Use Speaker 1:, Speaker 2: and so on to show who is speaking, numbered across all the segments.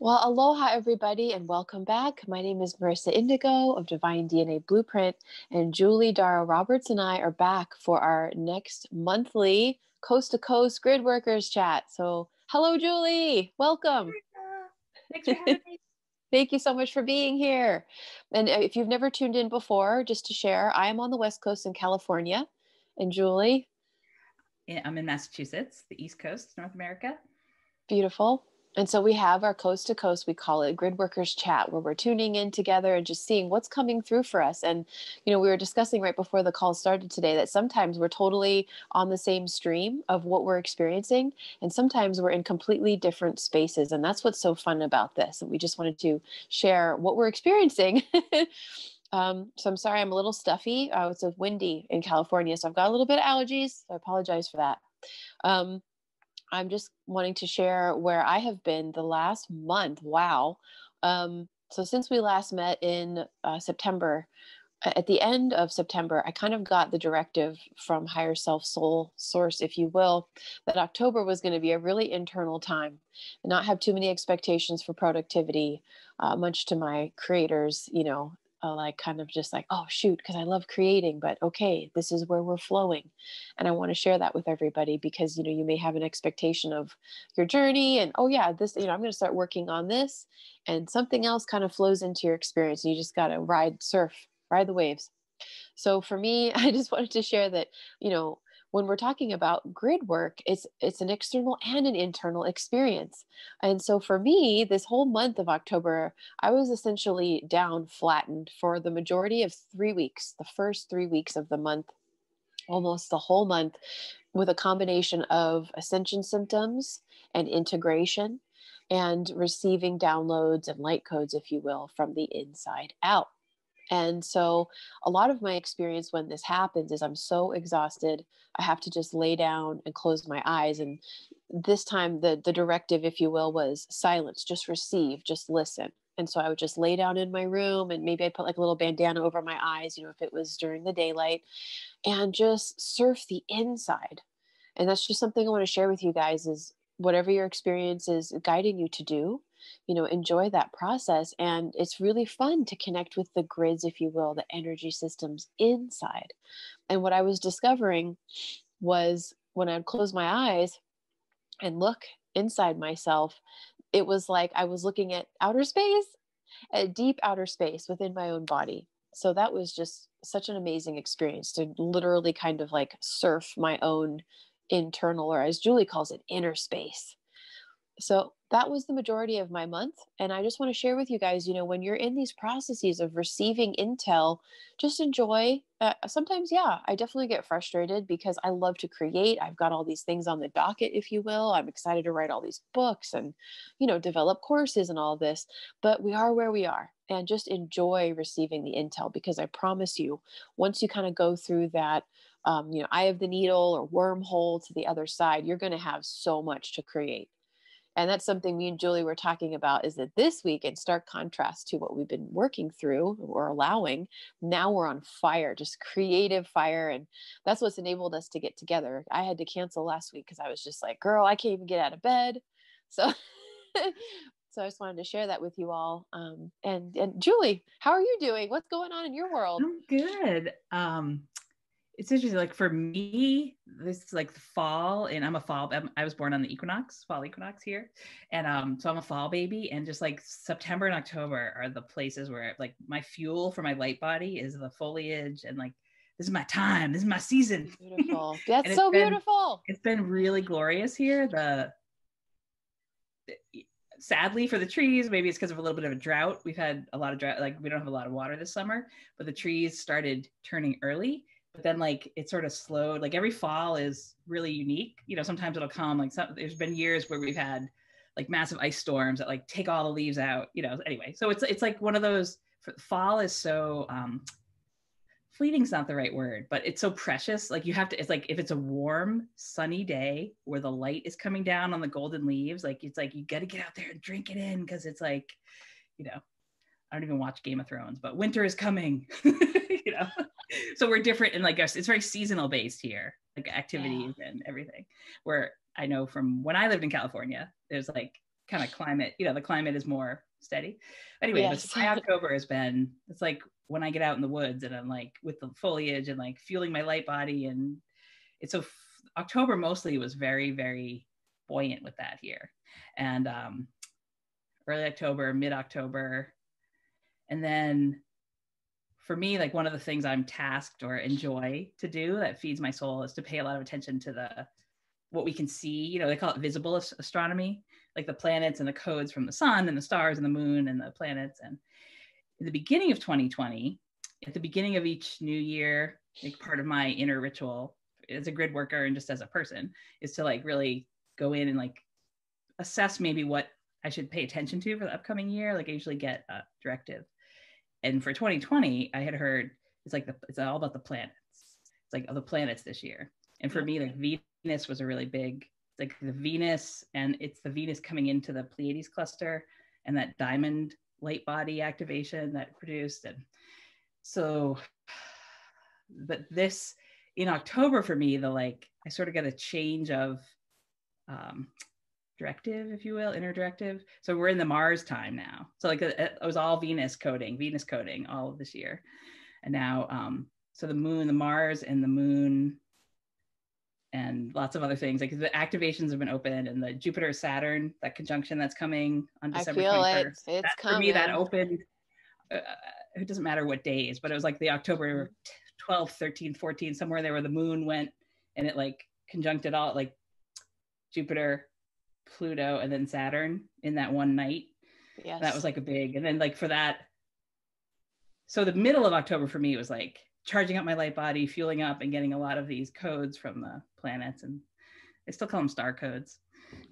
Speaker 1: Well, aloha, everybody, and welcome back. My name is Merissa Indigo of Divine DNA Blueprint, and Julie Dhara Roberts and I are back for our next monthly Coast to Coast Gridworkers chat. So, hello, Julie. Welcome.
Speaker 2: Thanks for having me.
Speaker 1: Thank you so much for being here. And if you've never tuned in before, just to share, I am on the West Coast in California, and Julie,
Speaker 2: I'm in Massachusetts, the East Coast, North America.
Speaker 1: beautiful. And so we have our coast to coast, we call it Gridworkers Chat, where we're tuning in together and just seeing what's coming through for us. And, we were discussing right before the call started today that sometimes we're totally on the same stream of what we're experiencing. And sometimes we're in completely different spaces. And that's what's so fun about this. And we just wanted to share what we're experiencing. So I'm sorry, I'm a little stuffy. It's windy in California, so I've got a little bit of allergies. So I apologize for that. I'm just wanting to share where I have been the last month. Wow. So since we last met in September, at the end of September, I kind of got the directive from higher self soul source, if you will, that October was going to be a really internal time and not have too many expectations for productivity, much to my creators, like kind of just like, oh, shoot, because I love creating, but okay, this is where we're flowing. And I want to share that with everybody because, you may have an expectation of your journey and, oh, yeah, this, I'm going to start working on this. And something else kind of flows into your experience. And you just got to ride the waves. So for me, I just wanted to share that, when we're talking about grid work, it's an external and an internal experience. And so for me, this whole month of October, I was essentially down flattened for the majority of 3 weeks, the first 3 weeks of the month, almost the whole month, with a combination of ascension symptoms and integration and receiving downloads and light codes, if you will, from the inside out. And so a lot of my experience when this happens is I'm so exhausted. I have to just lay down and close my eyes. And this time the directive, if you will, was silence, just receive, just listen. And so I would just lay down in my room and maybe I put like a little bandana over my eyes, if it was during the daylight, and just surf the inside. And that's just something I want to share with you guys is whatever your experience is guiding you to do, enjoy that process. And it's really fun to connect with the grids, if you will, the energy systems inside. And what I was discovering was when I'd close my eyes and look inside myself, it was like I was looking at outer space, at deep outer space within my own body. So that was just such an amazing experience to literally kind of like surf my own internal, or as Julie calls it, inner space. So that was the majority of my month. And I just want to share with you guys, when you're in these processes of receiving intel, just enjoy. Sometimes, yeah, I definitely get frustrated because I love to create. I've got all these things on the docket, if you will. I'm excited to write all these books and, develop courses and all this. But we are where we are, and just enjoy receiving the intel, because I promise you, once you kind of go through that, eye of the needle or wormhole to the other side, you're going to have so much to create. And that's something me and Julie were talking about, is that this week, in stark contrast to what we've been working through or allowing, now we're on fire, just creative fire. And that's what's enabled us to get together. I had to cancel last week because I was just like, girl, I can't even get out of bed. So, so I just wanted to share that with you all. And Julie, how are you doing? What's going on in your world?
Speaker 2: I'm good. It's interesting. Like for me, this is like the fall, and I was born on the fall equinox here. And so I'm a fall baby. And just like September and October are the places where like my fuel for my light body is the foliage, and like, this is my time. This is my season.
Speaker 1: Beautiful. That's
Speaker 2: And
Speaker 1: so beautiful.
Speaker 2: It's been really glorious here. Sadly for the trees, maybe it's because of a little bit of a drought. We've had a lot of drought. Like we don't have a lot of water this summer, but the trees started turning early. But then like it sort of slowed. Like every fall is really unique. Sometimes it'll come like there's been years where we've had like massive ice storms that like take all the leaves out. Anyway, so it's like one of those. Fall is so fleeting's not the right word, but it's so precious. Like you have to. It's like if it's a warm, sunny day where the light is coming down on the golden leaves, like it's like you got to get out there and drink it in, because it's like, I don't even watch Game of Thrones, but winter is coming. So we're different, and like it's very seasonal based here, like activities and everything. Where I know from when I lived in California, there's like kind of climate, the climate is more steady. Anyway,
Speaker 1: Yes.
Speaker 2: but my October has been, it's like when I get out in the woods and I'm like with the foliage and like fueling my light body. And it's so October mostly was very, very buoyant with that here. And early October, mid-October. And then for me, like one of the things I'm tasked or enjoy to do that feeds my soul is to pay a lot of attention to what we can see. They call it visible astronomy, like the planets and the codes from the sun and the stars and the moon and the planets. And in the beginning of 2020, at the beginning of each new year, like part of my inner ritual as a grid worker and just as a person is to like really go in and like assess maybe what I should pay attention to for the upcoming year. Like I usually get a directive. And for 2020, I had heard it's all about the planets. It's like the planets this year. And for me, like Venus was a really big, like the Venus, and it's the Venus coming into the Pleiades cluster and that diamond light body activation that produced. And so, but this in October for me, I sort of got a change of directive, if you will, inner directive. So we're in the Mars time now. So like it was all Venus coding all of this year. And now, so the moon, the Mars and the moon and lots of other things, like the activations have been opened, and the Jupiter Saturn, that conjunction that's coming on December 21st.
Speaker 1: It's coming.
Speaker 2: For me, that opened, it doesn't matter what days, but it was like the October 12th, 13th, 14th, somewhere there where the moon went and it like conjuncted all like Jupiter, Pluto, and then Saturn in that one night.
Speaker 1: Yes.
Speaker 2: That was like a big, and then like for that, so the middle of October for me was like charging up my light body, fueling up, and getting a lot of these codes from the planets. And I still call them star codes.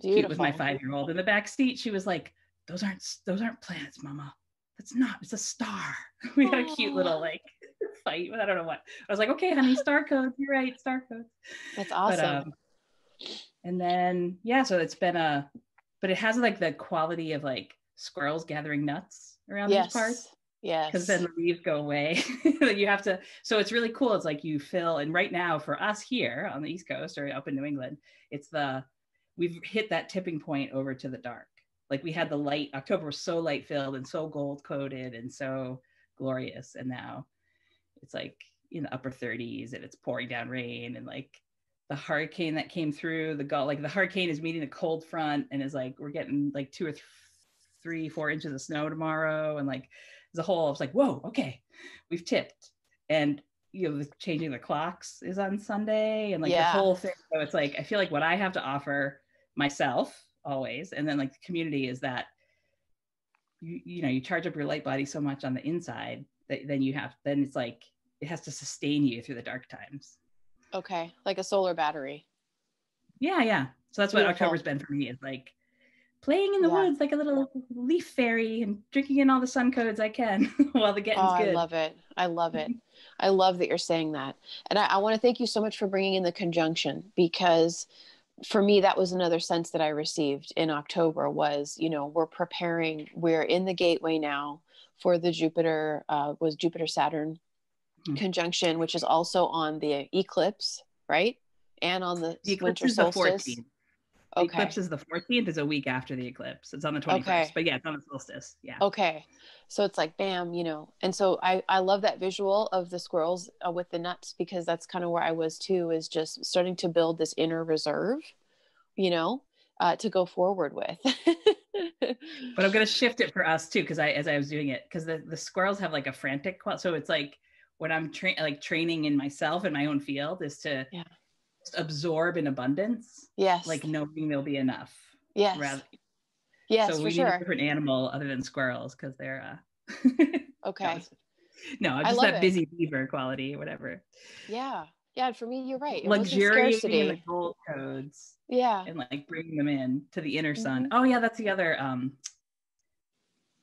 Speaker 2: Cute with my 5-year-old in the back seat. She was like, those aren't planets, Mama. It's a star. We had a cute little like fight, but I don't know what. I was like, okay, honey, star codes. You're right, star codes.
Speaker 1: That's awesome.
Speaker 2: And then, so it's been but it has like the quality of like squirrels gathering nuts around these parts.
Speaker 1: Yes.
Speaker 2: Because then the leaves go away. You have to, so it's really cool. It's like you fill, and right now for us here on the East Coast or up in New England, we've hit that tipping point over to the dark. Like we had the light, October was so light filled and so gold coated and so glorious. And now it's like in the upper 30s and it's pouring down rain, and like the hurricane that came through the Gulf, like the hurricane is meeting a cold front and is like, we're getting like 2 or 3, 4 inches of snow tomorrow. And like, the whole, it's like, whoa, okay, we've tipped. And changing the clocks is on Sunday, and like the whole thing. So it's like, I feel like what I have to offer myself always, and then like the community, is that you charge up your light body so much on the inside that then it's like it has to sustain you through the dark times.
Speaker 1: Okay, like a solar battery.
Speaker 2: Yeah. So that's what October's been for me, is like playing in the woods like a little leaf fairy and drinking in all the sun codes I can while the getting's good.
Speaker 1: I love it. I love that you're saying that. And I want to thank you so much for bringing in the conjunction, because for me, that was another sense that I received in October was, we're in the gateway now for the Jupiter Saturn conjunction, which is also on the eclipse, right? And on the winter solstice.
Speaker 2: The 14th. The eclipse is the 14th, is a week after the eclipse. It's on the 21st,
Speaker 1: okay.
Speaker 2: But yeah, it's on the solstice. Yeah.
Speaker 1: Okay. So it's like, bam, and so I love that visual of the squirrels with the nuts, because that's kind of where I was too, is just starting to build this inner reserve, to go forward with.
Speaker 2: But I'm going to shift it for us too, because as I was doing it, because the squirrels have like a frantic, so it's like when I'm training in myself in my own field is to absorb in abundance.
Speaker 1: Yes.
Speaker 2: Like knowing there'll be enough.
Speaker 1: Yes. Yes,
Speaker 2: so we need a different animal other than squirrels, because they're
Speaker 1: okay.
Speaker 2: No, just that busy beaver quality or whatever.
Speaker 1: Yeah. For me, you're right. It
Speaker 2: luxuriating in the gold codes.
Speaker 1: Yeah.
Speaker 2: And like bringing them in to the inner sun. Oh yeah, that's the other.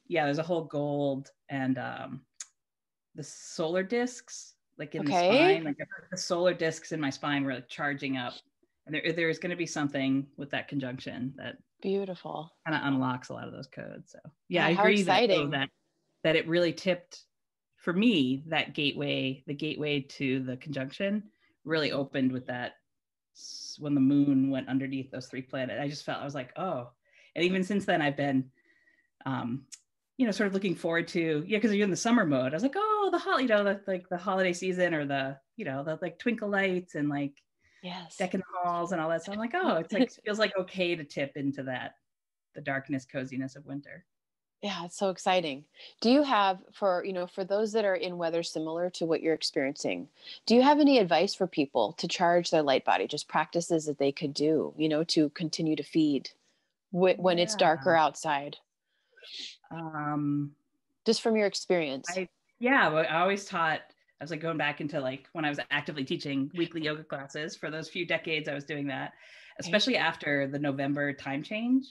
Speaker 2: There's a whole gold and the solar discs like in the spine. Like the solar discs in my spine were like charging up, and there's going to be something with that conjunction that
Speaker 1: beautiful
Speaker 2: kind of unlocks a lot of those codes. So I agree that it really tipped for me. That the gateway to the conjunction really opened with that when the moon went underneath those 3 planets. I just felt, I was like, oh, And even since then, I've been, sort of looking forward to, because you're in the summer mode. I was like, oh, the holiday season, or the like twinkle lights and like
Speaker 1: Yes.
Speaker 2: decking the halls and all that. So I'm like, oh, it's like, feels like okay to tip into the darkness, coziness of winter.
Speaker 1: Yeah, it's so exciting. Do you have, for those that are in weather similar to what you're experiencing, do you have any advice for people to charge their light body, just practices that they could do, to continue to feed when it's darker outside? Just from your experience.
Speaker 2: I always taught, I was like going back into like when I was actively teaching weekly yoga classes for those few decades I was doing that, especially after the November time change.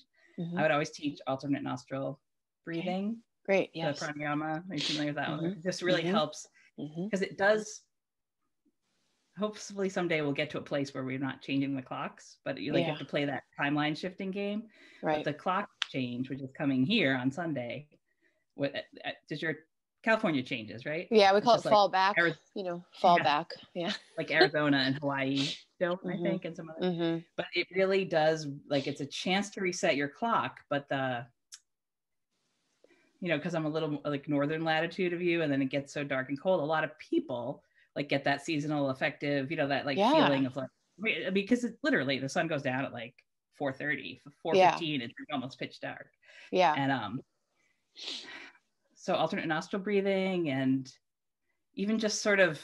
Speaker 2: I would always teach alternate nostril breathing.
Speaker 1: Great. Yes.
Speaker 2: The pranayama. Are you familiar with that one? It just really helps because it does. Hopefully someday we'll get to a place where we're not changing the clocks, but you have to play that timeline shifting game. Right. But the clock change, which is coming here on Sunday, does your California changes, right?
Speaker 1: Yeah, we call it fall back. Fall back. Yeah.
Speaker 2: Like Arizona and Hawaii don't, I think, and some other. But it really does, like, it's a chance to reset your clock, but because I'm a little like northern latitude of you, and then it gets so dark and cold, a lot of people like get that seasonal affective, that like feeling of like, because it's literally the sun goes down at like 4:30, 4:15, it's almost pitch dark. Yeah. And so alternate nostril breathing, and even just sort of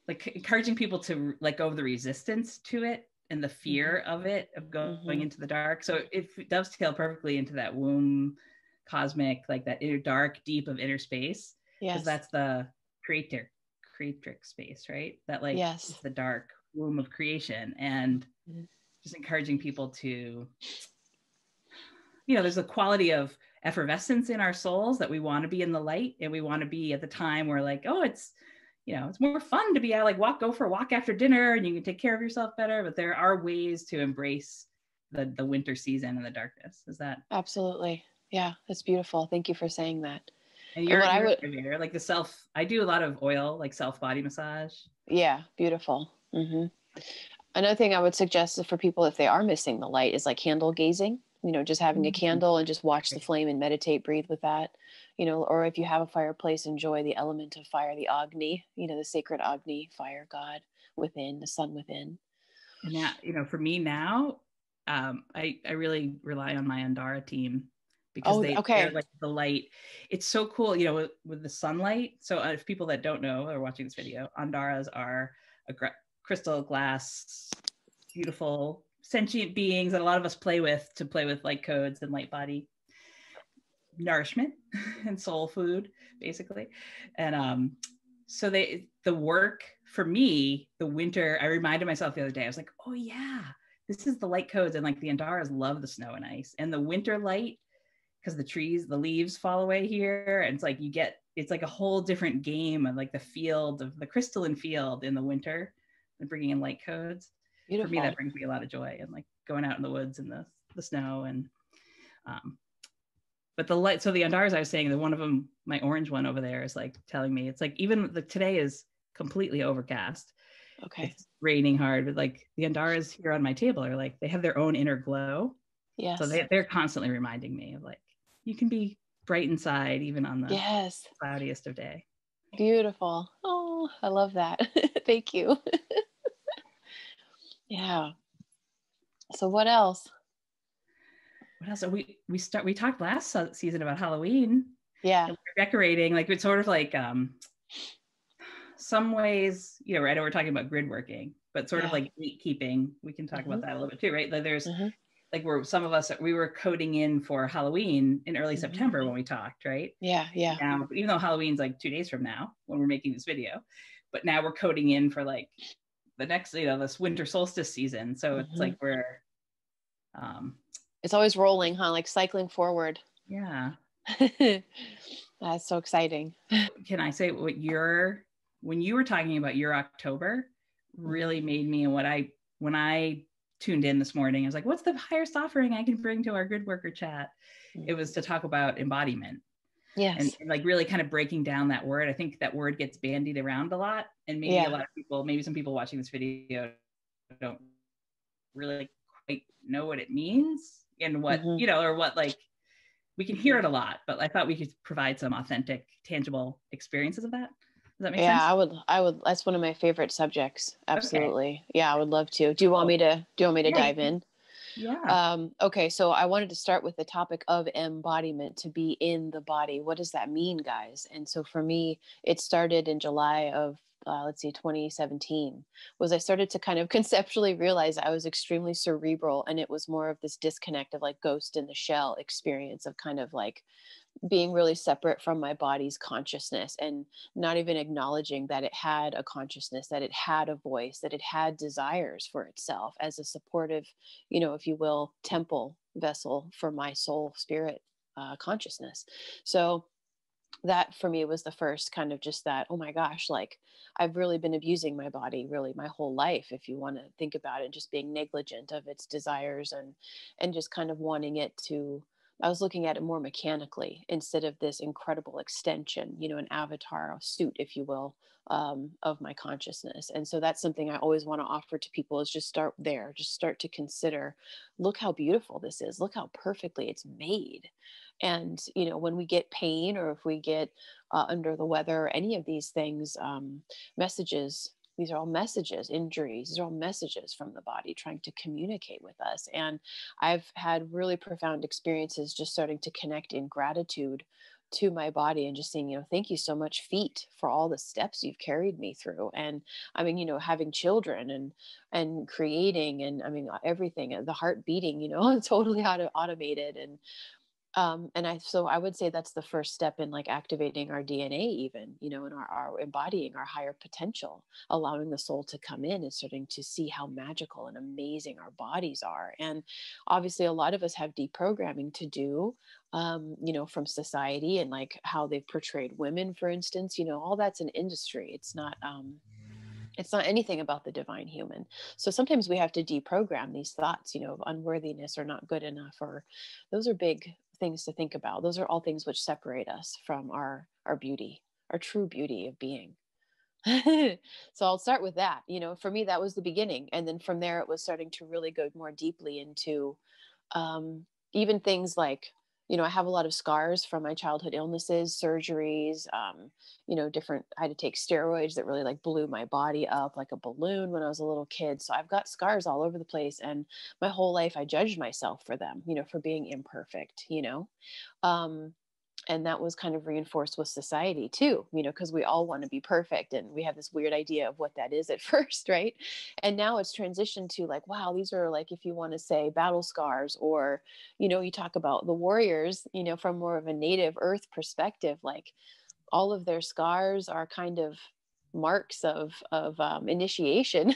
Speaker 2: like encouraging people to let go of the resistance to it and the fear of it, of going into the dark. So it dovetails perfectly into that womb cosmic, like that inner dark deep of inner space, because that's the creatrix space, right? That like it's the dark womb of creation. And just encouraging people to, there's a quality of effervescence in our souls that we want to be in the light, and we want to be at the time where like, oh, it's it's more fun to be out, like go for a walk after dinner and you can take care of yourself better. But there are ways to embrace the winter season and the darkness. Is that?
Speaker 1: Absolutely. Yeah, that's beautiful. Thank you for saying that.
Speaker 2: And you're like I do a lot of oil, like self body massage.
Speaker 1: Yeah, beautiful. Another thing I would suggest is for people, if they are missing the light, is like candle gazing, just having a candle and just watch the flame and meditate, breathe with that, or if you have a fireplace, enjoy the element of fire, the Agni, the sacred Agni, fire god within, the sun within.
Speaker 2: And that, for me now, I really rely on my Andara team, because they're like the light. It's so cool, with the sunlight. So if people that don't know or are watching this video, Andaras are a crystal glass, beautiful sentient beings that a lot of us play with light codes and light body nourishment and soul food, basically. And so the work for me, the winter, I reminded myself the other day, I was like, oh yeah, this is the light codes. And like the Andaras love the snow and ice, and the winter light, because the leaves fall away here, and it's like it's like a whole different game of like the crystalline field in the winter, and bringing in light codes. Beautiful. For me, that brings me a lot of joy, and like going out in the woods and the snow. And but the light, so the Andaras, I was saying that one of them, my orange one over there, is like telling me, it's like, even today is completely overcast. Okay. It's raining hard, but like the Andaras here on my table are like, they have their own inner glow. Yes. So they're constantly reminding me of like, you can be bright inside even on the cloudiest of day. Beautiful. Oh, I love that. Thank you. Yeah. So what else? We talked last season about Halloween. Yeah. And we're decorating, like it's sort of like some ways, right? We're talking about gridworking, but sort of like gatekeeping. We can talk about that a little bit too, right? Like there's like where some of us, we were coding in for Halloween in early September when we talked, right? Yeah, yeah. Now, even though Halloween's like 2 days from now when we're making this video, but now we're coding in for like the next, this winter solstice season. So it's like we're it's always rolling, huh? Like cycling forward. Yeah. That's so exciting. Can I say when you were talking about your October really made me, and when I tuned in this morning, I was like, what's the highest offering I can bring to our gridworker chat? It was to talk about embodiment. Yes. And like really kind of breaking down that word. I think that word gets bandied around a lot, and maybe a lot of people, maybe some people watching this video don't really quite know what it means, and what,
Speaker 1: Mm-hmm.
Speaker 2: you know, or what, like, we can hear it a lot, but I thought we could provide some authentic, tangible experiences of that. Does that make
Speaker 1: Yeah,
Speaker 2: sense?
Speaker 1: I would, that's one of my favorite subjects.
Speaker 2: Okay,
Speaker 1: Absolutely. Yeah, I would love to. Do you want
Speaker 2: cool.
Speaker 1: me to,
Speaker 2: Yeah,
Speaker 1: dive in?
Speaker 2: yeah.
Speaker 1: Okay, so I wanted to start with the topic of embodiment, to be in the body. What does that mean, guys? And so for me, it started in July of, let's see, 2017, was I started to kind of conceptually realize I was extremely cerebral, and it was more of this disconnect of like ghost in the shell experience of kind of like being really separate from my body's consciousness, and not even acknowledging that it had a consciousness, that it had a voice, that it had desires for itself as a supportive, if you will, temple vessel for my soul, spirit, consciousness. So that for me was the first kind of just that, oh my gosh, like I've really been abusing my body really my whole life, if you want to think about it, just being negligent of its desires, and just kind of wanting it to, I was looking at it more mechanically instead of this incredible extension, an avatar, a suit, if you will, of my consciousness. And so that's something I always want to offer to people, is just start there, just start to consider, look how beautiful this is, look how perfectly it's made. And when we get pain, or if we get under the weather, or any of these things, messages, these are all messages, injuries, these are all messages from the body trying to communicate with us. And I've had really profound experiences just starting to connect in gratitude to my body, and just saying, thank you so much, feet, for all the steps you've carried me through. And I mean, having children, and creating, and I mean everything, the heart beating, totally automated. So I would say that's the first step in like activating our DNA, even, in our embodying our higher potential, allowing the soul to come in and starting to see how magical and amazing our bodies are. And obviously a lot of us have deprogramming to do, from society, and like how they've portrayed women, for instance, all that's an industry. It's not anything about the divine human. So sometimes we have to deprogram these thoughts, of unworthiness or not good enough, or those are big things to think about. Those are all things which separate us from our beauty, our true beauty of being. So I'll start with that. For me, that was the beginning. And then from there, it was starting to really go more deeply into even things like, I have a lot of scars from my childhood illnesses, surgeries, different, I had to take steroids that really like blew my body up like a balloon when I was a little kid. So I've got scars all over the place. And my whole life, I judged myself for them, for being imperfect, um, and that was kind of reinforced with society too, because we all want to be perfect, and we have this weird idea of what that is at first, right? And now it's transitioned to like, wow, these are like, if you want to say, battle scars, or you talk about the warriors, from more of a native earth perspective, like all of their scars are kind of marks of initiation,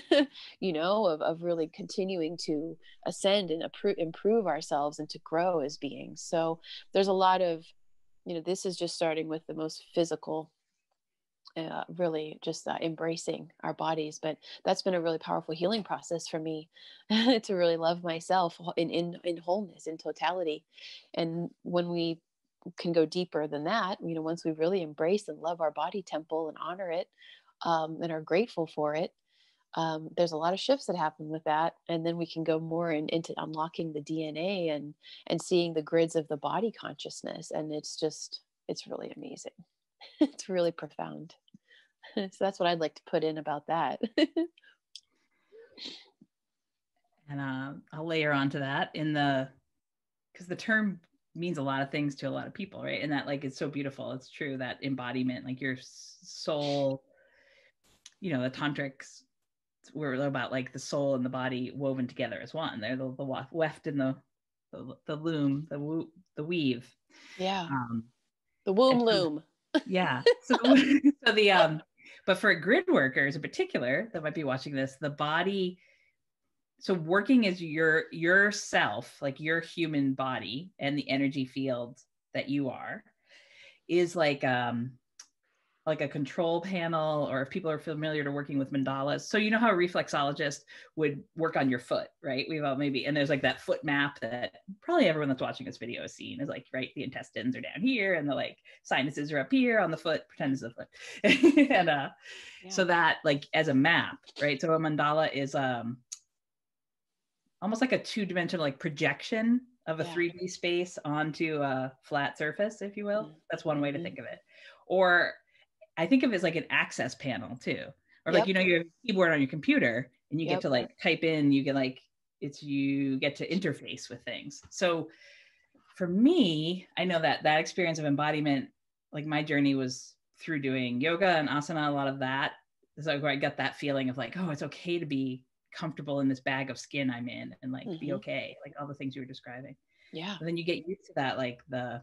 Speaker 1: of really continuing to ascend and improve ourselves and to grow as beings. So there's a lot of, this is just starting with the most physical, really just embracing our bodies. But that's been a really powerful healing process for me, to really love myself in wholeness, in totality. And when we can go deeper than that, once we really embrace and love our body temple and honor it, and are grateful for it, there's a lot of shifts that happen with that. And then we can go more into unlocking the DNA, and seeing the grids of the body consciousness. And it's really amazing. It's really profound. So that's what I'd like to put in about that.
Speaker 2: And I'll layer onto that because the term means a lot of things to a lot of people, right? And that, like, it's so beautiful. It's true, that embodiment, like your soul, the tantrics were about like the soul and the body woven together as one. They're the weft and the loom, the weave.
Speaker 1: Yeah.
Speaker 2: Um,
Speaker 1: The womb
Speaker 2: so,
Speaker 1: loom.
Speaker 2: yeah. So but for grid workers in particular that might be watching this, the body, so working as yourself, like your human body and the energy field that you are, is like a control panel, or if people are familiar to working with mandalas. So you know how a reflexologist would work on your foot, right? We've all maybe, and there's like that foot map that probably everyone that's watching this video has seen, is like, right, the intestines are down here and the like sinuses are up here on the foot, pretend it's the foot. And
Speaker 1: Yeah.
Speaker 2: so that, like, as a map, right? So a mandala is almost like a two-dimensional like projection of a
Speaker 1: Yeah.
Speaker 2: 3D space onto a flat surface, if you will. That's one way to
Speaker 1: Mhm.
Speaker 2: think of it. Or I think of it as like an access panel too. Or like,
Speaker 1: Yep.
Speaker 2: you know, you have a keyboard on your computer and you get
Speaker 1: Yep.
Speaker 2: to like type in, you get like, you get to interface with things. So for me, I know that that experience of embodiment, like my journey was through doing yoga and asana, a lot of that. So where I got that feeling of like, oh, it's okay to be comfortable in this bag of skin I'm in and like be okay, like all the things you were describing.
Speaker 1: Yeah.
Speaker 2: And then you get used to that, like the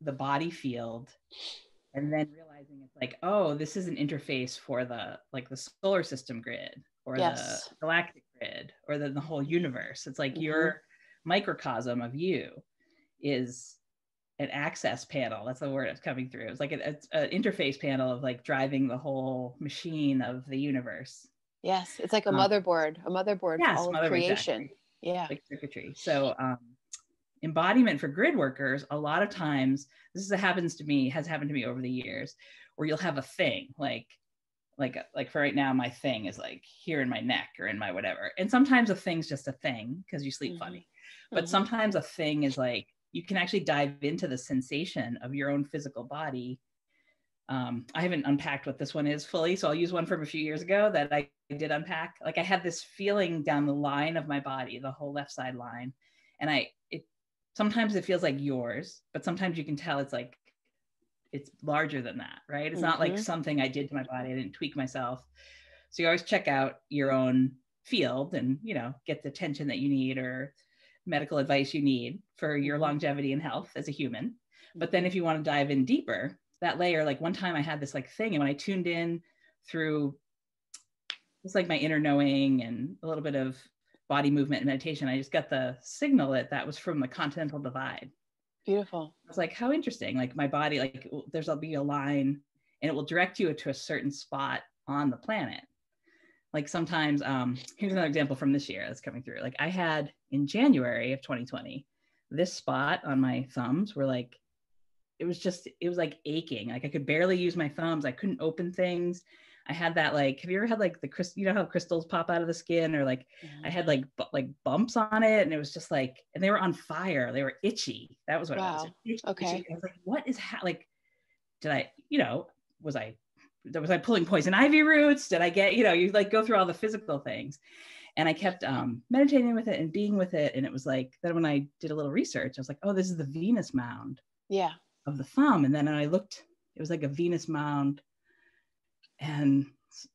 Speaker 2: body field, and then realizing it's like, oh, this is an interface for the like the solar system grid or the
Speaker 1: Yes.
Speaker 2: galactic grid or the whole universe. It's like
Speaker 1: Mhm.
Speaker 2: your microcosm of you is an access panel. That's the word that's coming through. It's like an interface panel of like driving the whole machine of the universe.
Speaker 1: Yes. It's like a
Speaker 2: Um,
Speaker 1: motherboard for
Speaker 2: yes,
Speaker 1: all of
Speaker 2: mother,
Speaker 1: creation.
Speaker 2: exactly.
Speaker 1: Yeah.
Speaker 2: Like circuitry. So embodiment for grid workers, a lot of times, this is, has happened to me over the years, where you'll have a thing like for right now, my thing is like here in my neck or in my whatever. And sometimes a thing's just a thing because you sleep funny. But sometimes a thing is like, you can actually dive into the sensation of your own physical body. I haven't unpacked what this one is fully, so I'll use one from a few years ago that I did unpack. Like I had this feeling down the line of my body, the whole left side line. And sometimes it feels like yours, but sometimes you can tell it's larger than that, right? It's not like something I did to my body. I didn't tweak myself. So you always check out your own field and, you know, get the attention that you need or medical advice you need for your longevity and health as a human. But then if you want to dive in deeper, that layer, like one time I had this like thing, and when I tuned in through just like my inner knowing and a little bit of body movement and meditation, I just got the signal that was from the continental divide.
Speaker 1: Beautiful.
Speaker 2: I was like, how interesting. Like my body, like there'll be a line and it will direct you to a certain spot on the planet. Like sometimes, here's another example from this year that's coming through. Like I had in January of 2020, this spot on my thumbs were like, it was like aching. Like I could barely use my thumbs. I couldn't open things. I had that like, have you ever had like you know how crystals pop out of the skin, or like I had like bumps on it, and it was just like, and they were on fire. They were itchy. That was what it was. Itchy,
Speaker 1: Okay.
Speaker 2: itchy. I was like, what is like, did I, you know, was I pulling poison ivy roots? Did I get, you know, you like go through all the physical things. And I kept meditating with it and being with it. And it was like, then when I did a little research, I was like, oh, this is the Venus mound.
Speaker 1: Yeah.
Speaker 2: Of the thumb. And then I looked, it was like a Venus mound. And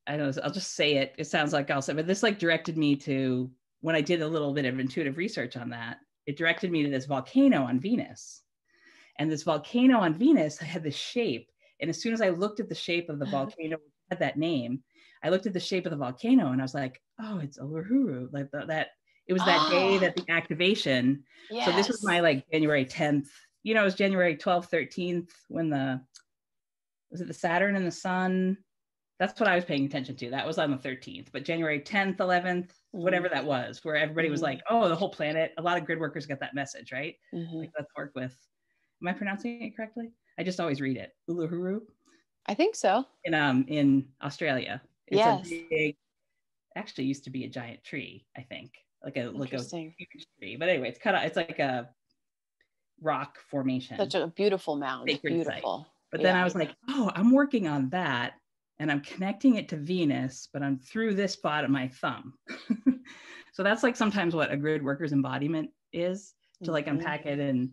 Speaker 2: I don't know, I'll just say it. It sounds like I'll say, but this like directed me to, when I did a little bit of intuitive research on that, it directed me to this volcano on Venus. And this volcano on Venus had this shape. And as soon as I looked at the shape of the volcano, which had that name, I looked at the shape of the volcano and I was like, oh, it's Uluru. Like that, it was that day that the activation.
Speaker 1: Yes.
Speaker 2: So this was my like January 10th. You know, it was January 12th, 13th when was it the Saturn and the sun? That's what I was paying attention to. That was on the 13th, but January 10th, 11th, whatever that was, where everybody was like, oh, the whole planet. A lot of grid workers got that message, right? Like, let's work with, am I pronouncing it correctly? I just always read it. Uluru.
Speaker 1: I think so.
Speaker 2: In Australia. It's
Speaker 1: yes.
Speaker 2: a big, actually used to be a giant tree, I think. Like a huge tree. But anyway, it's cut out, it's like a rock formation.
Speaker 1: Such a beautiful mound.
Speaker 2: Sacred
Speaker 1: Beautiful.
Speaker 2: Site. But then I was like, oh, I'm working on that and I'm connecting it to Venus, but I'm through this spot of my thumb. So that's like sometimes what a grid worker's embodiment is, to like unpack it and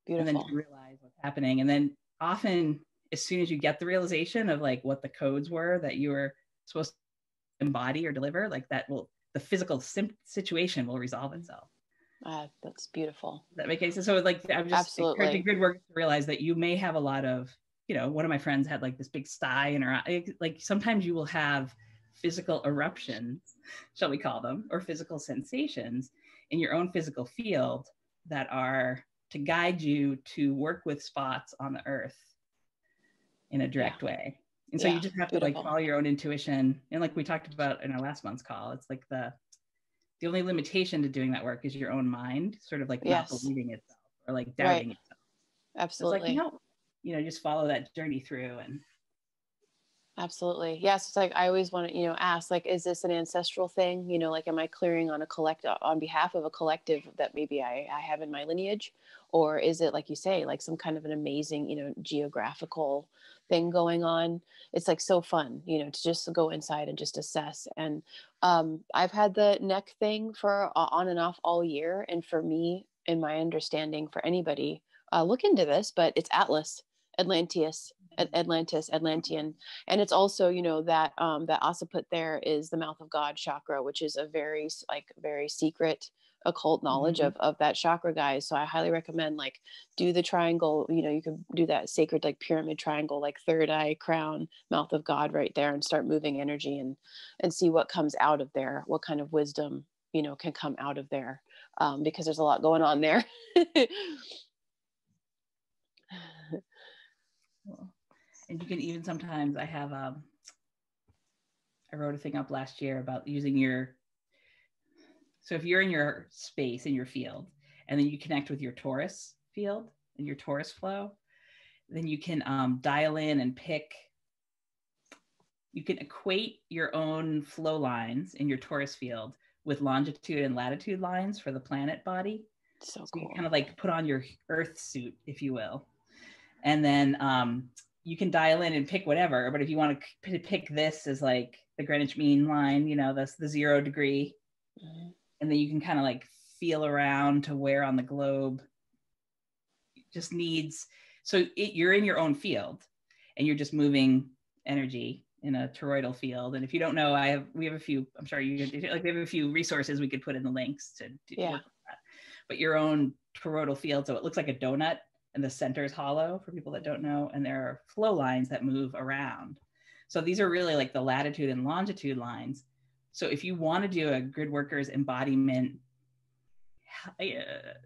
Speaker 2: then to realize what's happening. And then often as soon as you get the realization of like what the codes were that you were supposed to embody or deliver, like the physical situation will resolve itself.
Speaker 1: That's beautiful.
Speaker 2: That make sense? So like, I'm just encouraging grid workers to realize that you may have a lot of, you know, one of my friends had like this big sty in her eye. Like sometimes you will have physical eruptions, shall we call them, or physical sensations in your own physical field that are to guide you to work with spots on the earth in a direct way. And so you just have to like follow your own intuition. And like we talked about in our last month's call, it's like the only limitation to doing that work is your own mind, sort of like not believing itself or like doubting itself.
Speaker 1: Absolutely.
Speaker 2: So it's like, no, you know, just follow that journey through. And
Speaker 1: Absolutely. Yes. It's like, I always want to, ask, like, is this an ancestral thing? Like, am I clearing on on behalf of a collective that maybe I have in my lineage? Or is it, like you say, like some kind of an amazing, geographical thing going on? It's like so fun, to just go inside and just assess. And I've had the neck thing for on and off all year. And for me, in my understanding, for anybody, look into this, but it's Atlas, Atlanteus, Atlantean. And it's also, that that occiput there is the mouth of God chakra, which is a very secret occult knowledge
Speaker 2: Mm-hmm.
Speaker 1: of that chakra, guys. So I highly recommend, like, do the triangle. You can do that sacred, like, pyramid triangle, like third eye, crown, mouth of God right there, and start moving energy and see what comes out of there, what kind of wisdom can come out of there, because there's a lot going on there.
Speaker 2: Cool. And you can even sometimes, I wrote a thing up last year about using so if you're in your space, in your field, and then you connect with your Torus field and your Torus flow, then you can dial in and you can equate your own flow lines in your Torus field with longitude and latitude lines for the planet body.
Speaker 1: So
Speaker 2: You
Speaker 1: cool.
Speaker 2: kind of like put on your Earth suit, if you will. And then you can dial in and pick whatever. But if you want to pick this as like the Greenwich Mean Line, that's the 0 degree. Mm-hmm. And then you can kind of like feel around to where on the globe it just needs. So you're in your own field and you're just moving energy in a toroidal field. And if you don't know, we have a few, I'm sure we have a few resources we could put in the links to work with that. But your own toroidal field, so it looks like a donut and the center is hollow, for people that don't know, and there are flow lines that move around. So these are really like the latitude and longitude lines. So if you want to do a Gridworkers embodiment,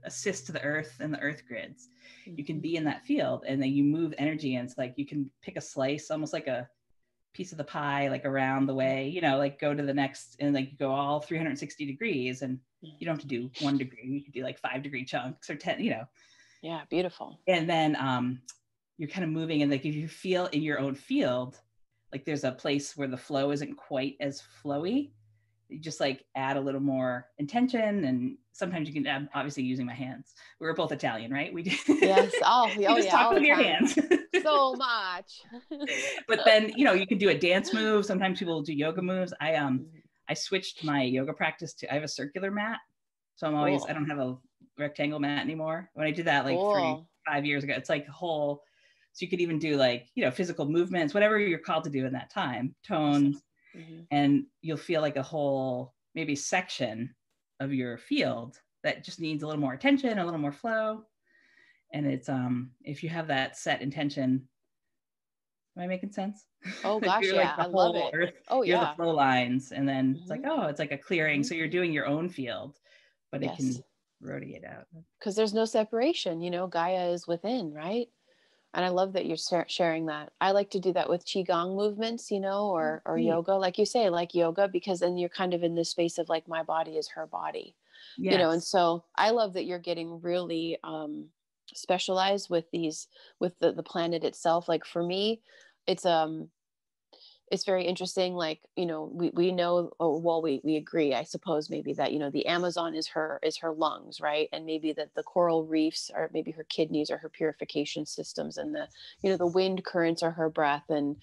Speaker 2: assist to the earth and the earth grids, you can be in that field and then you move energy, and it's like you can pick a slice, almost like a piece of the pie, like around the way, like go to the next, and like you go all 360 degrees, and you don't have to do 1 degree. You could do like 5-degree chunks or 10,
Speaker 1: Yeah, beautiful.
Speaker 2: And then you're kind of moving, and like if you feel in your own field, like there's a place where the flow isn't quite as flowy, you just like add a little more intention. And sometimes you can add, obviously using my hands. We were both Italian, right? We did.
Speaker 1: Yes.
Speaker 2: You just talk with your hands.
Speaker 1: So much.
Speaker 2: But then, you can do a dance move. Sometimes people do yoga moves. I switched my yoga practice I have a circular mat. So I don't have a rectangle mat anymore. When I did that like 5 years ago, it's like a whole, so you could even do like, physical movements, whatever you're called to do in that time, tones, and you'll feel like a whole, maybe section of your field that just needs a little more attention, a little more flow. And it's, if you have that set intention, am I making sense?
Speaker 1: Oh gosh,
Speaker 2: you're
Speaker 1: yeah,
Speaker 2: like the
Speaker 1: I love it.
Speaker 2: Earth, you're the flow lines, and then it's like, it's like a clearing. So you're doing your own field, but it can radiate out.
Speaker 1: Because there's no separation, Gaia is within, right? And I love that you're sharing that. I like to do that with Qigong movements, or yoga, like you say, like yoga, because then you're kind of in this space of like, my body is her body, and so I love that you're getting really specialized with the planet itself. Like for me, it's very interesting. Like, we know, we agree, I suppose, maybe that, the Amazon is her lungs, right? And maybe that the coral reefs are maybe her kidneys or her purification systems, and the wind currents are her breath, and,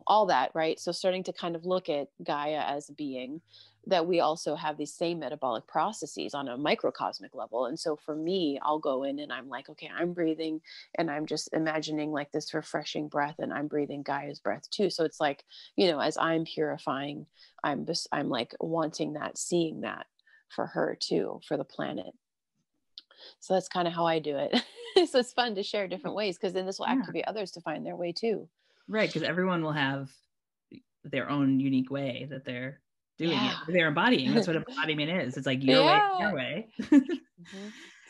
Speaker 1: all that, right? So starting to kind of look at Gaia as a being, that we also have these same metabolic processes on a microcosmic level. And so for me, I'll go in and I'm like, okay, I'm breathing and I'm just imagining like this refreshing breath, and I'm breathing Gaia's breath too. So it's like, as I'm purifying, I'm like wanting that, seeing that for her too, for the planet. So that's kind of how I do it. So it's fun to share different ways, because then this will activate others to find their way too.
Speaker 2: Right. Because everyone will have their own unique way that they're doing it. They're embodying. That's what embodiment is. It's like your way, your way.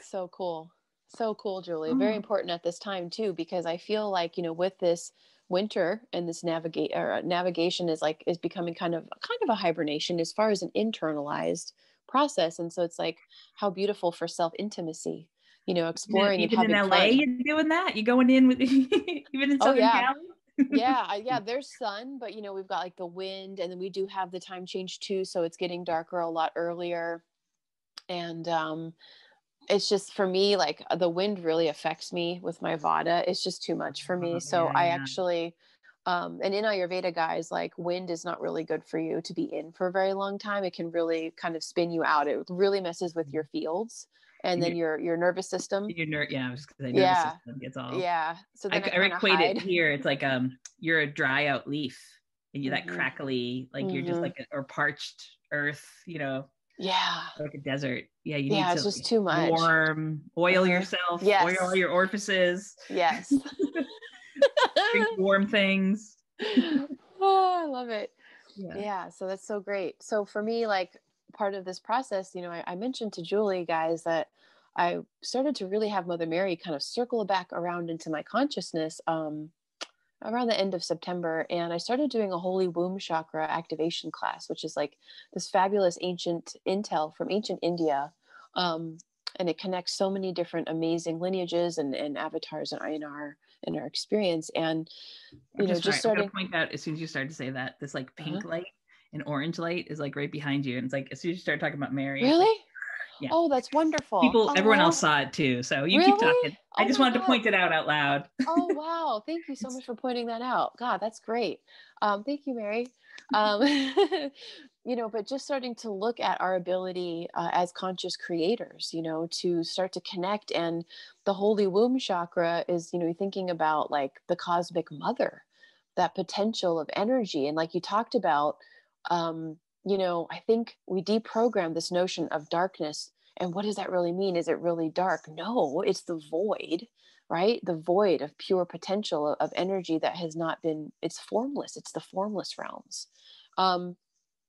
Speaker 1: So cool. So cool, Julie. Very important at this time too, because I feel like, with this winter and this navigation is becoming kind of a hibernation as far as an internalized process. And so it's like, how beautiful for self-intimacy, exploring
Speaker 2: even
Speaker 1: and having
Speaker 2: in LA,
Speaker 1: fun.
Speaker 2: you're doing that. You going in with even in Southern Cali.
Speaker 1: Yeah, there's sun, but you know, we've got like the wind, and then we do have the time change too, so it's getting darker a lot earlier. And it's just, for me, like the wind really affects me with my vata. It's just too much for me.
Speaker 2: Oh,
Speaker 1: So
Speaker 2: yeah,
Speaker 1: I
Speaker 2: yeah.
Speaker 1: actually, and in Ayurveda, guys, like wind is not really good for you to be in for a very long time. It can really kind of spin you out. It really messes with your fields, and
Speaker 2: And
Speaker 1: then your nervous system.
Speaker 2: yeah, I was just gonna say nervous
Speaker 1: Yeah.
Speaker 2: system gets all.
Speaker 1: Yeah. So then I
Speaker 2: I
Speaker 1: kind of
Speaker 2: equate it
Speaker 1: hide.
Speaker 2: here. It's like you're a dry out leaf, and you're that
Speaker 1: Hmm.
Speaker 2: crackly, like you're just
Speaker 1: Hmm.
Speaker 2: like or parched earth,
Speaker 1: Yeah.
Speaker 2: like a desert. Yeah, you need
Speaker 1: Yeah. It's
Speaker 2: to
Speaker 1: just too much.
Speaker 2: warm, oil yourself, oil all
Speaker 1: Yes.
Speaker 2: your orifices,
Speaker 1: Yes.
Speaker 2: drink warm things.
Speaker 1: Oh, I love it.
Speaker 2: Yeah.
Speaker 1: Yeah. So that's so great. So for me, like part of this process, I mentioned to Julie, guys, that I started to really have Mother Mary kind of circle back around into my consciousness around the end of September. And I started doing a holy womb chakra activation class, which is like this fabulous ancient intel from ancient India. Um, and it connects so many different amazing lineages and avatars in our experience. And,
Speaker 2: I'm just
Speaker 1: just
Speaker 2: sorry. I'm gonna
Speaker 1: starting.
Speaker 2: point out as soon as you start to say that this like
Speaker 1: Uh-huh.
Speaker 2: pink light and orange light is like right behind you, and it's like as soon as you start talking about Mary, it's like
Speaker 1: Really?
Speaker 2: yeah.
Speaker 1: Oh, that's wonderful.
Speaker 2: Everyone else
Speaker 1: Oh,
Speaker 2: saw it too. So you keep
Speaker 1: really?
Speaker 2: talking. I
Speaker 1: Oh
Speaker 2: just
Speaker 1: my
Speaker 2: wanted to
Speaker 1: God.
Speaker 2: point it out loud.
Speaker 1: Oh, wow. Thank you so much for pointing that out. God, that's great. Thank you, Mary. Um, but just starting to look at our ability as conscious creators, to start to connect. And the holy womb chakra is, thinking about like the cosmic mother, that potential of energy. And like you talked about, I think we deprogram this notion of darkness. And what does that really mean? Is it really dark? No, it's the void, right? The void of pure potential of energy that has not been, it's formless. It's the formless realms. Um,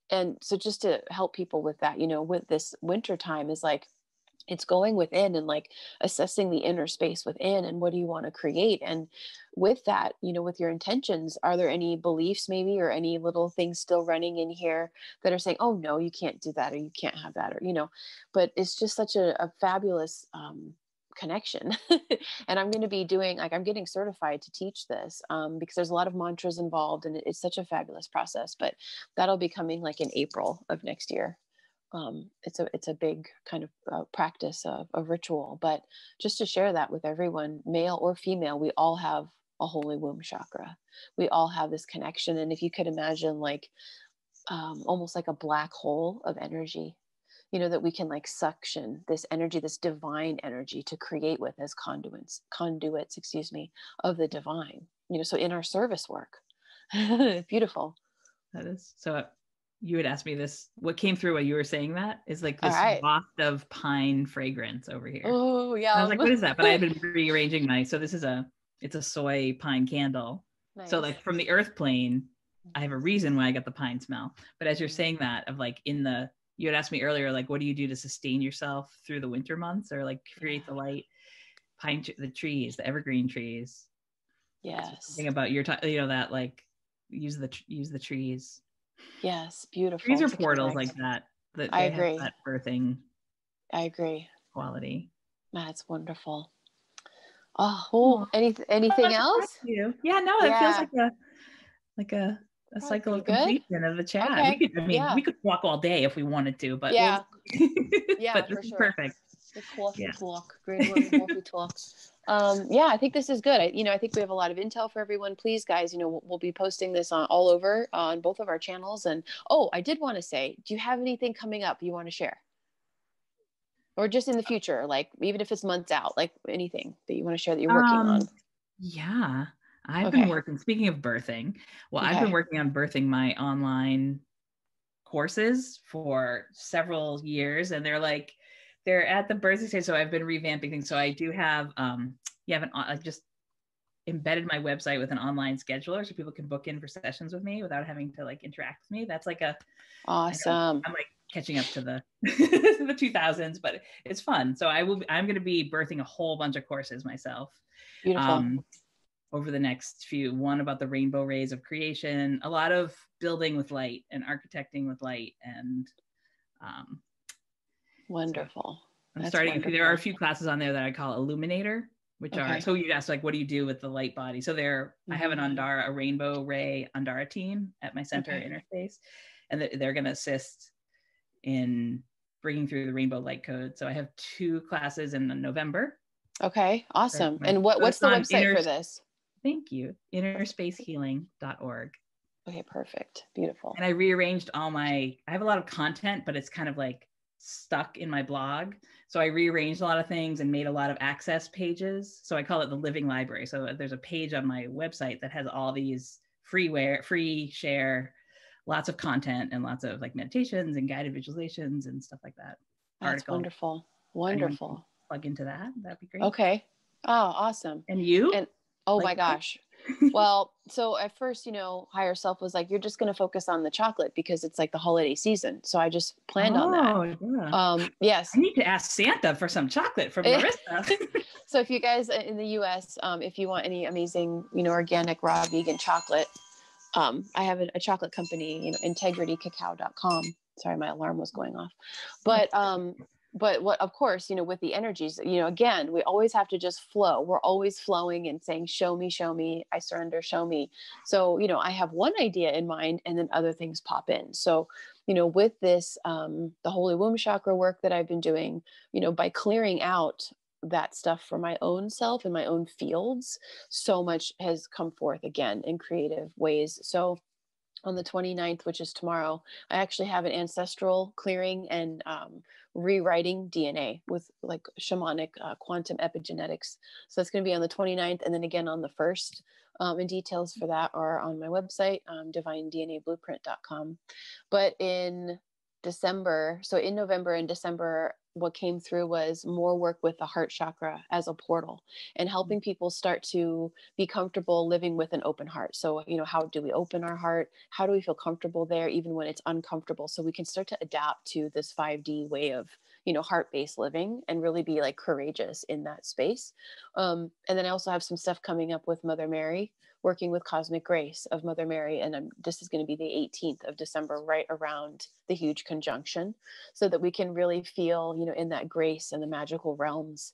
Speaker 1: and so just to help people with that, with this winter time is like, it's going within and like assessing the inner space within and what do you want to create. And with that, with your intentions, are there any beliefs maybe, or any little things still running in here that are saying, oh no, you can't do that, or you can't have that, or but it's just such a fabulous connection. And I'm going to be doing, like, I'm getting certified to teach this because there's a lot of mantras involved, and it's such a fabulous process. But that'll be coming like in April of next year. It's a big kind of practice of a ritual. But just to share that with everyone, male or female, we all have a holy womb chakra. We all have this connection. And if you could imagine like almost like a black hole of energy, that we can like suction this energy, this divine energy, to create with as conduits, of the divine, so in our service work. Beautiful.
Speaker 2: That is so. You had asked me this. What came through while you were saying that is like
Speaker 1: All
Speaker 2: this
Speaker 1: right.
Speaker 2: waft of pine fragrance over here.
Speaker 1: Oh,
Speaker 2: And I was like,
Speaker 1: yum.
Speaker 2: "What is that?" But I had been rearranging so this is it's a soy pine candle. So
Speaker 1: Nice.
Speaker 2: like from the earth plane, I have a reason why I got the pine smell. But as you're saying that, of like you had asked me earlier, like, what do you do to sustain yourself through the winter months, or like create the light? The trees, the evergreen trees.
Speaker 1: Yes.
Speaker 2: Something about your time, that like use the trees.
Speaker 1: Yes.
Speaker 2: Trees
Speaker 1: Beautiful
Speaker 2: are
Speaker 1: to
Speaker 2: portals
Speaker 1: connect.
Speaker 2: like that
Speaker 1: I
Speaker 2: they have
Speaker 1: agree.
Speaker 2: that birthing
Speaker 1: I agree.
Speaker 2: quality.
Speaker 1: That's wonderful. Oh,
Speaker 2: Aw.
Speaker 1: anything
Speaker 2: Glad to talk
Speaker 1: else?
Speaker 2: to you. Yeah, no, it feels
Speaker 1: Yeah.
Speaker 2: like a
Speaker 1: Probably
Speaker 2: cycle
Speaker 1: pretty
Speaker 2: of
Speaker 1: good.
Speaker 2: completion of the chat.
Speaker 1: Okay.
Speaker 2: We
Speaker 1: Yeah.
Speaker 2: could walk all day if we wanted to, but
Speaker 1: Yeah. Yeah,
Speaker 2: but this
Speaker 1: for
Speaker 2: is
Speaker 1: sure.
Speaker 2: perfect.
Speaker 1: The coffee
Speaker 2: Yeah.
Speaker 1: talk, great work, coffee talk. Yeah, I think this is good. I think we have a lot of intel for everyone. Please, guys, we'll be posting this on all over on both of our channels. And oh, I did want to say, do you have anything coming up you want to share? Or just in the future, like even if it's months out, like anything that you want to share that you're working on?
Speaker 2: Yeah. I've been
Speaker 1: Okay.
Speaker 2: working, speaking of birthing, well, I've been
Speaker 1: Okay.
Speaker 2: working on birthing my online courses for several years, and they're at the birthing stage. So I've been revamping things. So I do have, I just embedded my website with an online scheduler so people can book in for sessions with me without having to like interact with me. That's like I know
Speaker 1: Awesome.
Speaker 2: I'm like catching up to the the 2000s, but it's fun. So I'm going to be birthing a whole bunch of courses myself.
Speaker 1: Beautiful.
Speaker 2: Um, over the next one about the rainbow rays of creation, a lot of building with light and architecting with light. And so
Speaker 1: Wonderful.
Speaker 2: I'm
Speaker 1: That's
Speaker 2: starting there are a
Speaker 1: wonderful.
Speaker 2: few classes on there that I call Illuminator, which
Speaker 1: Okay.
Speaker 2: are, so you asked like, what do you do with the light body? So I have an Andara, a rainbow ray Andara team at my center inner space, and they're going to assist in bringing through the rainbow light code. So I have 2 classes in November.
Speaker 1: Okay, awesome. And what's the website for this?
Speaker 2: Thank you. Innerspacehealing.org.
Speaker 1: Okay, perfect. Beautiful.
Speaker 2: And I rearranged I have a lot of content, but it's kind of like stuck in my blog. So I rearranged a lot of things and made a lot of access pages. So I call it the living library. So there's a page on my website that has all these free share, lots of content and lots of like meditations and guided visualizations and stuff like that.
Speaker 1: That's wonderful. Wonderful.
Speaker 2: Plug into that. That'd be great.
Speaker 1: Okay. Oh, awesome.
Speaker 2: And you?
Speaker 1: And my gosh. Well, so at first, higher self was like, you're just going to focus on the chocolate because it's like the holiday season. So I just planned on that.
Speaker 2: Yeah.
Speaker 1: Yes.
Speaker 2: I need to ask Santa for some chocolate from Merissa.
Speaker 1: So if you guys in the US, if you want any amazing, organic, raw, vegan chocolate, I have a chocolate company, integritycacao.com. Sorry, my alarm was going off. But what, of course, with the energies, again, we always have to just flow. We're always flowing and saying, show me, I surrender, show me. So, I have one idea in mind and then other things pop in. So, with this, the holy womb chakra work that I've been doing, by clearing out that stuff for my own self and my own fields, so much has come forth again in creative ways. So on the 29th, which is tomorrow, I actually have an ancestral clearing and rewriting DNA with like shamanic quantum epigenetics. So that's going to be on the 29th. And then again on the 1st. And details for that are on my website, divinednablueprint.com. But in November and December, what came through was more work with the heart chakra as a portal and helping people start to be comfortable living with an open heart. So, how do we open our heart? How do we feel comfortable there, even when it's uncomfortable? So we can start to adapt to this 5D way of, heart-based living and really be like courageous in that space. And then I also have some stuff coming up with Mother Mary, working with Cosmic Grace of Mother Mary. And this is going to be the 18th of December, right around the huge conjunction, so that we can really feel, in that grace and the magical realms,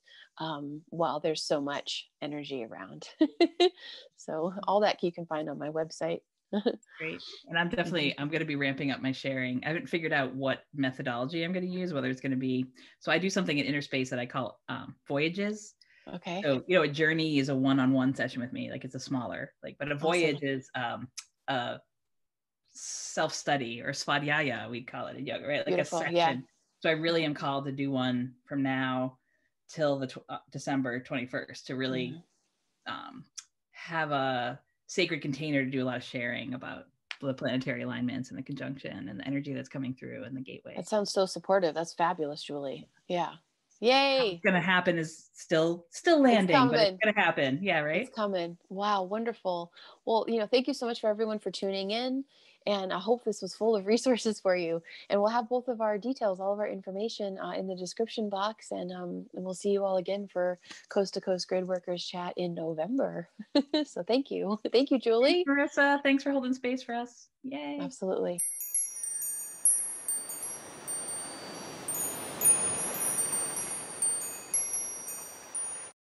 Speaker 1: while there's so much energy around. So all that you can find on my website.
Speaker 2: Great. And I'm going to be ramping up my sharing. I haven't figured out what methodology I'm going to use, whether it's going to be, so I do something in Inner Space that I call voyages.
Speaker 1: Okay.
Speaker 2: So, a journey is a one-on-one session with me. Like it's a smaller, but a voyage is a self-study or svadhyaya, we call it in yoga, right? Like
Speaker 1: Beautiful.
Speaker 2: a section.
Speaker 1: Yeah.
Speaker 2: So I really am called to do one from now till the December 21st to really have a sacred container to do a lot of sharing about the planetary alignments and the conjunction and the energy that's coming through and the gateway.
Speaker 1: That sounds so supportive. That's fabulous, Julie. Yeah. Yay.
Speaker 2: What's going to happen is still landing, but it's going to happen. Yeah, right?
Speaker 1: It's coming. Wow, wonderful. Well, thank you so much for everyone for tuning in. And I hope this was full of resources for you. And we'll have both of our details, all of our information in the description box. And we'll see you all again for Coast to Coast Gridworkers Chat in November. So thank you. Thank you, Julie.
Speaker 2: Thanks, Merissa. Thanks for holding space for us. Yay.
Speaker 1: Absolutely.